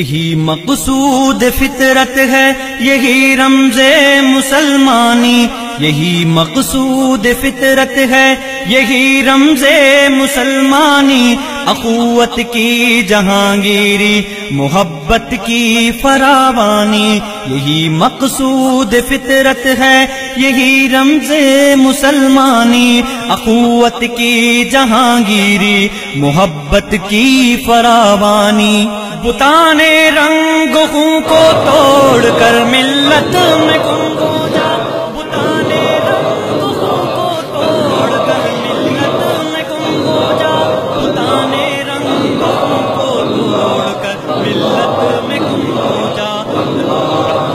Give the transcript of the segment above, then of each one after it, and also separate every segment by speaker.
Speaker 1: یہی مقصود فطرت ہے، یہی رمز مسلمانی، یہی مقصود فطرت ہے، یہی رمز مسلمانی، اخوت کی جہانگیری، محبت کی فراوانی، یہی مقصود فطرت ہے، یہی رمز مسلمانی، اخوت کی جہانگیری، محبت کی فراوانی۔ بتانے رنگ خوں کو توڑ کر ملت میں گم ہو جا، بتانے رنگ خوں کو توڑ کر ملت میں گم ہو جا، بتانے رنگ خوں کو توڑ کر ملت میں گم ہو جا۔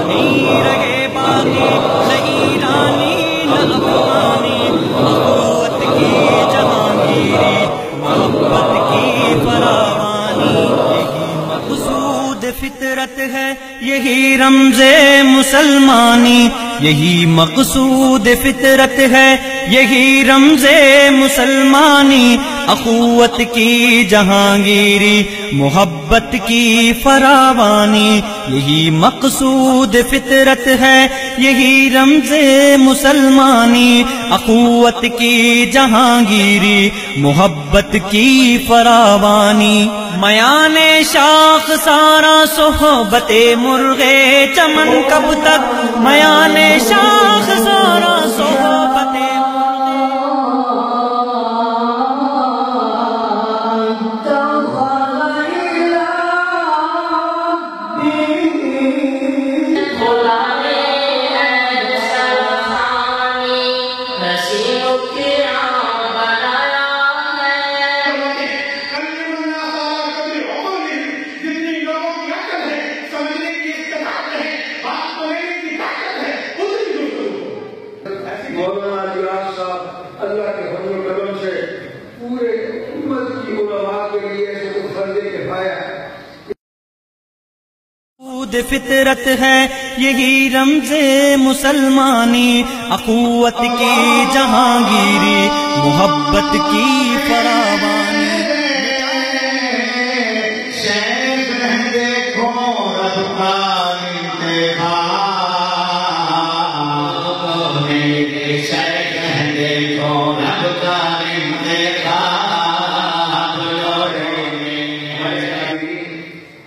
Speaker 1: نہیں رہے باقی نہ ایرانی نہ افغانی، اخوت کی جہانگیری، محبت کی فراوانی، مقصود فطرت ہے، یہی رمز مسلمانی، یہی مقصود فطرت ہے، یہی رمز مسلمانی، اخوت کی جہانگیری، محبت کی فراوانی، یہی مقصود فطرت ہے، یہی رمز مسلمانی، اخوت کی جہانگیری، محبت کی فراوانی۔ میان شاخ سارا صحبت مرغے چمن کب تک، میان شاخ سارا صحبت
Speaker 2: اللہ کے فضل و کرم سے پورے امت کی علماء کے لیے ایسے فرض کفایہ
Speaker 1: فطرت ہے، یہی رمز مسلمانی، اخوت کی جہانگیری، محبت کی فراوانی۔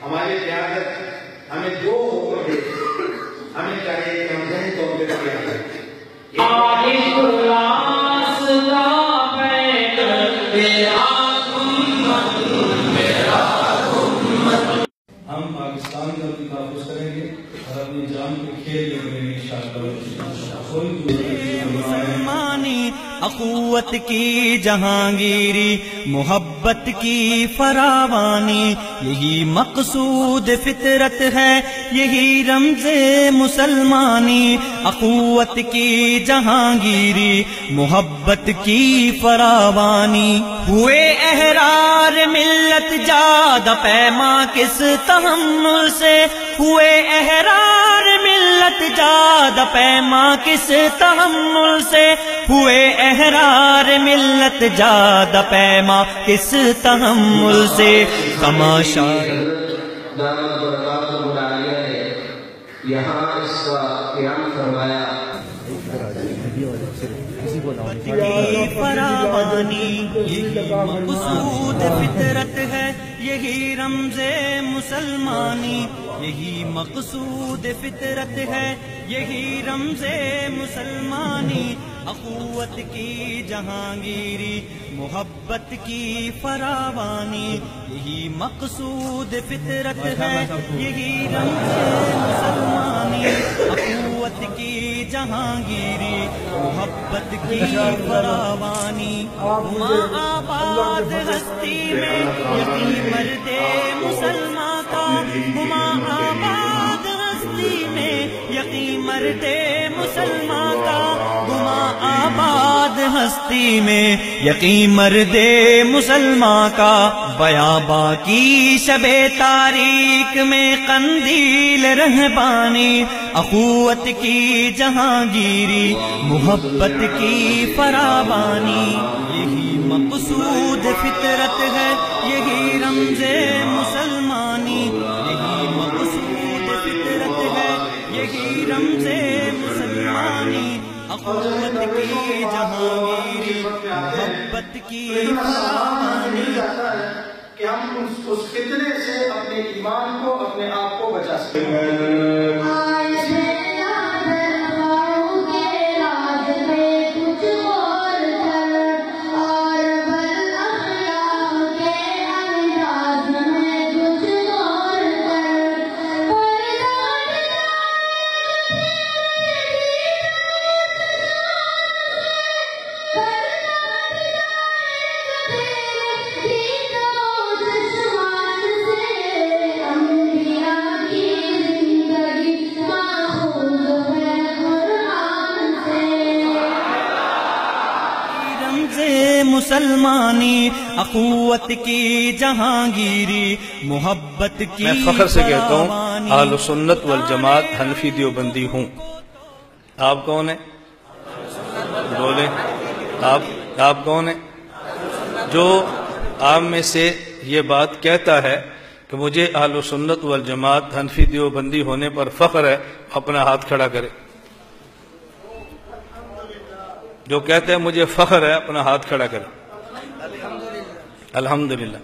Speaker 2: ہماری قیادت ہمیں جو حکم دے، ہمیں چاہیے کہ ہم ذہن طور پہ کیا کریں۔ ہم پاکستان کا بھی تحفظ کریں گے اور اپنی جان کے کھیل لیں گے
Speaker 1: مسلمانی، اخوت کی جہانگیری، محبت کی فراوانی، یہی مقصود فطرت ہے، یہی رمز مسلمانی، اخوت کی جہانگیری، محبت کی فراوانی۔ ہوئے احرار ملت جاد پیما کس تحمل سے، ہوئے احرار ملت جاد پیما کس تحمل سے، ہوئے احرار ملت جاد پیما کس تحمل سے۔ تماشا
Speaker 2: دامت برکات مطالعہ ہے، یہاں اس کا قیام فرمایا۔
Speaker 1: فراوانی، یہی مقصود فطرت ہے، یہی رمز مسلمانی، یہی مقصود فطرت ہے، یہی رمز مسلمانی، اخوت کی جہانگیری، محبت کی فراوانی، یہی مقصود فطرت ہے، یہی رمز مسلمانی، اخوت کی جہانگیری، محبت کی فراوانی۔ ماں آباد ہستی میں یقین مرد مسلمان کا، ماں آباد ہستی میں یقین مرد مسلمان کا، گما آباد ہستی میں یقین مرد مسلمان کا۔ بیاباں کی شب تاریک میں قندیل رہبانی، اخوت کی جہانگیری، محبت کی فراوانی، یہی مقصود فطرت ہے، یہی رمز مسلمانی، یہی اخوت کی جہانگیری محبت کی فراوانی
Speaker 3: کہ ہم اس فتنے سے اپنے ایمان کو اپنے آپ کو بچا سکیں.
Speaker 1: مسلمانی اخوت کی جہانگیری محبت کی
Speaker 4: میں فخر سے کہتا ہوں اہل سنت والجماعت حنفی دیوبندی ہوں. آپ کون ہیں؟ بولیں. آپ کون ہیں؟ جو آپ میں سے یہ بات کہتا ہے کہ مجھے اہل سنت والجماعت حنفی دیوبندی ہونے پر فخر ہے، اپنا ہاتھ کھڑا کرے. جو کہتے ہیں مجھے فخر ہے اپنا ہاتھ کھڑا کرے. الحمدللہ.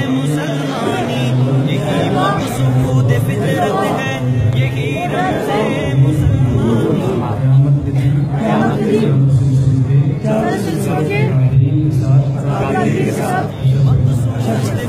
Speaker 1: مسلمانی یہی مقصود فطرت ہے، یہی رمز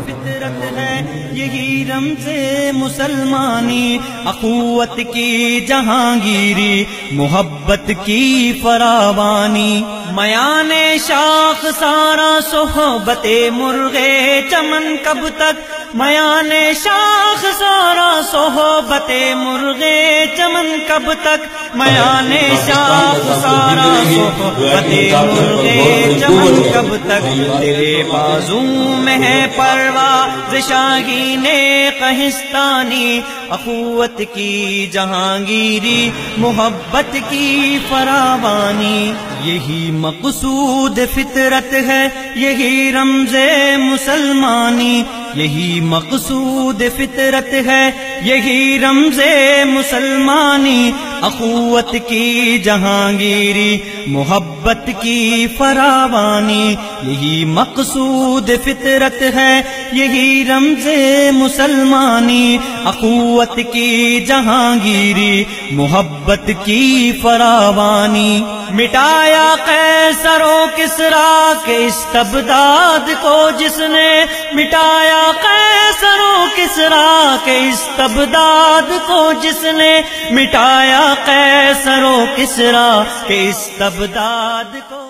Speaker 1: فطرت ہے، یہی رمز مسلمانی اخوت کی جہانگیری محبت کی فراوانی. میان شاخ سارا صحبت مرغے چمن کب تک، میان شاخ سارا صحبت مرغے چمن کب تک، میان شاخ سارا صحبت مرغے چمن کب تک. تیرے بازو میں ہے پرواز شاہین قہستانی اخوت کی جہانگیری محبت کی فراوانی. یہی مقصود فطرت ہے، یہی رمز مسلمانی، یہی مقصود فطرت ہے، یہی رمز مسلمانی اخوت کی جہانگیری محبت کی فراوانی. یہی مقصود فطرت ہے، یہی رمز مسلمانی اخوت کی جہانگیری محبت کی فراوانی. مٹایا قیصر و کسریٰ کے استبداد کو جس نے، مٹایا قیصر و کسریٰ کے استبداد کو جس نے، مٹایا قیصر و کسریٰ کے استبداد کو